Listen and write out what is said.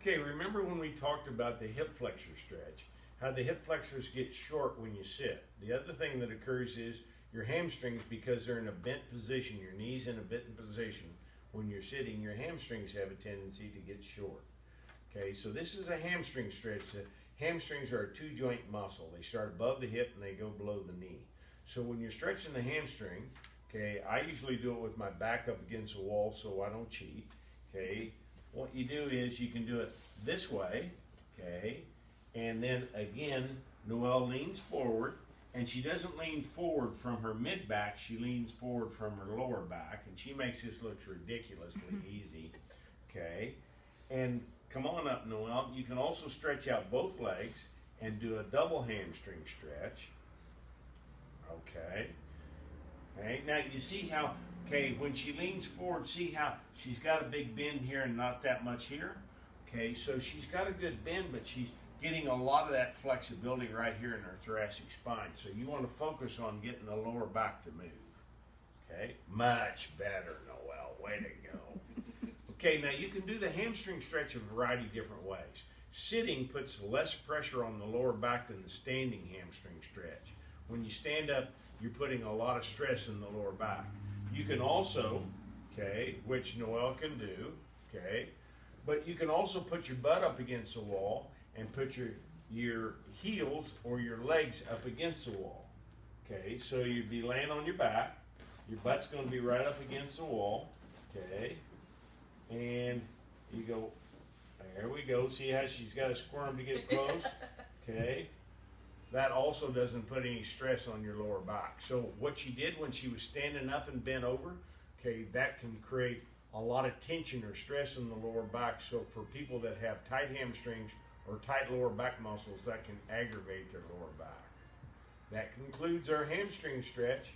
Okay, remember when we talked about the hip flexor stretch, how the hip flexors get short when you sit. The other thing that occurs is your hamstrings, because they're in a bent position, your knees in a bent position, when you're sitting, your hamstrings have a tendency to get short. Okay, so this is a hamstring stretch. The hamstrings are a two joint muscle. They start above the hip and they go below the knee. So when you're stretching the hamstring, okay, I usually do it with my back up against the wall so I don't cheat. Okay, what you do is you can do it this way, okay, and then again, Noelle leans forward, and she doesn't lean forward from her mid back, she leans forward from her lower back, and she makes this look ridiculously easy, okay, and come on up, Noelle. You can also stretch out both legs and do a double hamstring stretch, okay. Okay, now you see how, okay, when she leans forward, see how she's got a big bend here and not that much here? Okay, so she's got a good bend, but she's getting a lot of that flexibility right here in her thoracic spine. So you want to focus on getting the lower back to move. Okay, much better, Noelle. Way to go. Okay, now you can do the hamstring stretch a variety of different ways. Sitting puts less pressure on the lower back than the standing hamstring stretch. When you stand up, you're putting a lot of stress in the lower back. You can also, okay, which Noelle can do, okay, but you can also put your butt up against the wall and put your heels or your legs up against the wall. Okay, so you'd be laying on your back, your butt's going to be right up against the wall, okay, and you go, there we go, see how she's got to squirm to get close, okay. That also doesn't put any stress on your lower back. So what she did when she was standing up and bent over, okay, that can create a lot of tension or stress in the lower back. So for people that have tight hamstrings or tight lower back muscles, that can aggravate their lower back. That concludes our hamstring stretch.